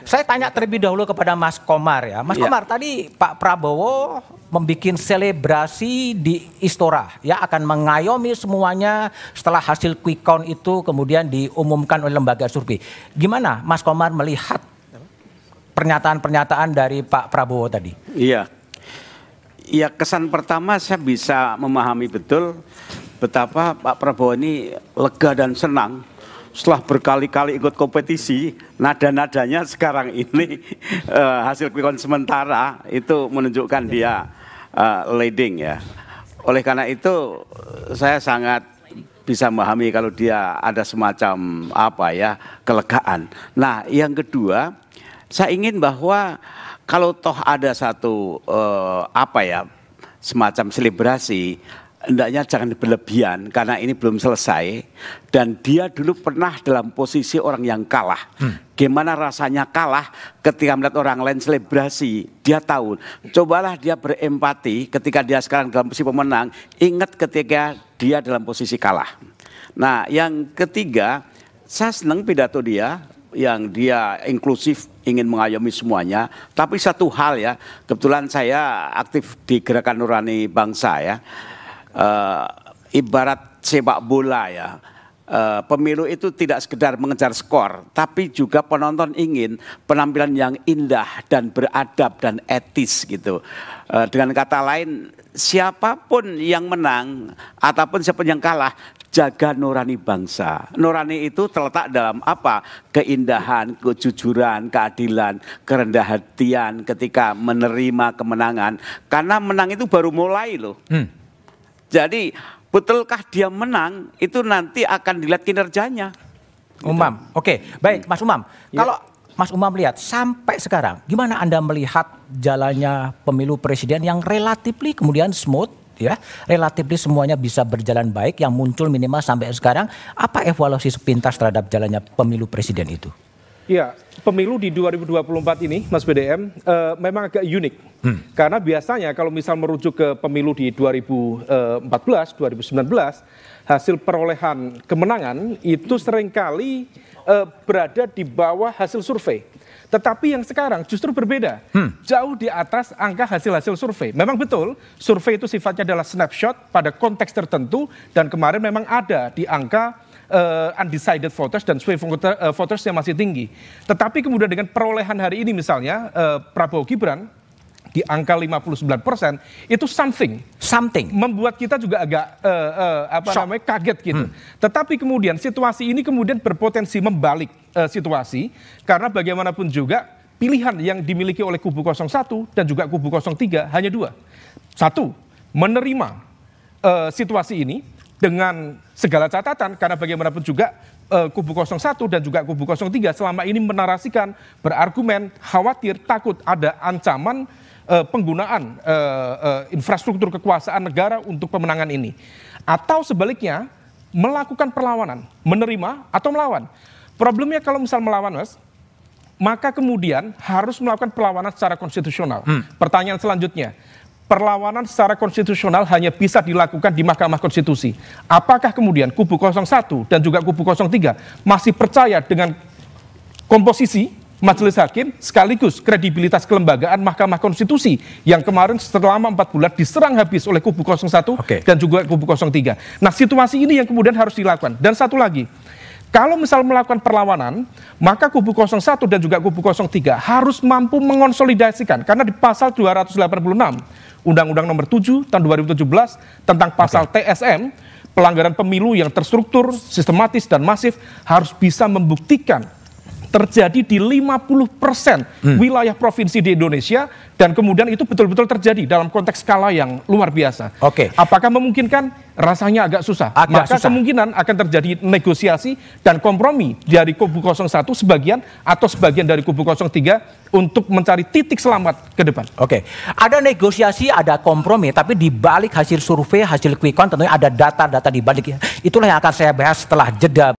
saya tanya terlebih dahulu kepada Mas Komar ya. Mas Komar, tadi Pak Prabowo membuat selebrasi di Istora ya, akan mengayomi semuanya setelah hasil quick count itu kemudian diumumkan oleh lembaga survei. Gimana Mas Komar melihat pernyataan-pernyataan dari Pak Prabowo tadi? Iya. Ya, kesan pertama saya bisa memahami betul betapa Pak Prabowo ini lega dan senang setelah berkali-kali ikut kompetisi. Nada-nadanya sekarang ini hasil quick count sementara itu menunjukkan dia leading ya. Oleh karena itu saya sangat bisa memahami kalau dia ada semacam kelegaan. Nah, yang kedua, saya ingin bahwa kalau toh ada satu semacam selebrasi, hendaknya jangan berlebihan karena ini belum selesai dan dia dulu pernah dalam posisi orang yang kalah. Gimana rasanya kalah ketika melihat orang lain selebrasi? Dia tahu. Cobalah dia berempati ketika dia sekarang dalam posisi pemenang, ingat ketika dia dalam posisi kalah. Nah, yang ketiga, saya senang pidato dia yang dia inklusif, ingin mengayomi semuanya. Tapi satu hal ya, kebetulan saya aktif di Gerakan Nurani Bangsa ya. Ibarat sepak bola ya, pemilu itu tidak sekedar mengejar skor, tapi juga penonton ingin penampilan yang indah dan beradab dan etis gitu. Dengan kata lain, siapapun yang menang ataupun siapapun yang kalah, jaga nurani bangsa. Nurani itu terletak dalam apa? Keindahan, kejujuran, keadilan, kerendah hatian ketika menerima kemenangan. Karena menang itu baru mulai loh. Jadi betulkah dia menang itu nanti akan dilihat kinerjanya. Umam, oke, baik Mas Umam. Kalau Mas Umam lihat sampai sekarang, gimana Anda melihat jalannya pemilu presiden yang relatif kemudian smooth, ya, relatif semuanya bisa berjalan baik, yang muncul minimal sampai sekarang, apa evaluasi sepintas terhadap jalannya pemilu presiden itu? Ya, pemilu di 2024 ini, Mas BDM, memang agak unik. Karena biasanya kalau misal merujuk ke pemilu di 2014, 2019, hasil perolehan kemenangan itu seringkali berada di bawah hasil survei. Tetapi yang sekarang justru berbeda, jauh di atas angka hasil-hasil survei. Memang betul, survei itu sifatnya adalah snapshot pada konteks tertentu, dan kemarin memang ada di angka undecided voters dan swing voters yang masih tinggi. Tetapi kemudian dengan perolehan hari ini misalnya, Prabowo Gibran di angka 59%, itu something membuat kita juga agak kaget gitu. Tetapi kemudian situasi ini kemudian berpotensi membalik situasi, karena bagaimanapun juga pilihan yang dimiliki oleh kubu 01 dan juga kubu 03 hanya dua. Satu, menerima situasi ini dengan segala catatan, karena bagaimanapun juga kubu 01 dan juga kubu 03 selama ini menarasikan, berargumen, khawatir, takut ada ancaman penggunaan infrastruktur kekuasaan negara untuk pemenangan ini. Atau sebaliknya, melakukan perlawanan, menerima atau melawan. Problemnya kalau misal melawan, Mas, maka kemudian harus melakukan perlawanan secara konstitusional. Pertanyaan selanjutnya, perlawanan secara konstitusional hanya bisa dilakukan di Mahkamah Konstitusi. Apakah kemudian kubu 01 dan juga kubu 03 masih percaya dengan komposisi majelis hakim sekaligus kredibilitas kelembagaan Mahkamah Konstitusi yang kemarin selama 4 bulan diserang habis oleh kubu 01 dan juga kubu 03. Nah, situasi ini yang kemudian harus dilakukan. Dan satu lagi, kalau misal melakukan perlawanan, maka kubu 01 dan juga kubu 03 harus mampu mengonsolidasikan, karena di pasal 286 Undang-Undang Nomor 7 tahun 2017 tentang pasal TSM, pelanggaran pemilu yang terstruktur, sistematis dan masif harus bisa membuktikan terjadi di 50% wilayah provinsi di Indonesia, dan kemudian itu betul-betul terjadi dalam konteks skala yang luar biasa. Apakah memungkinkan? Rasanya agak susah. Maka kemungkinan akan terjadi negosiasi dan kompromi dari kubu 01 sebagian atau sebagian dari kubu 03 untuk mencari titik selamat ke depan. Ada negosiasi, ada kompromi, tapi di balik hasil survei, hasil quick count tentunya ada data-data di balik. Itulah yang akan saya bahas setelah jeda.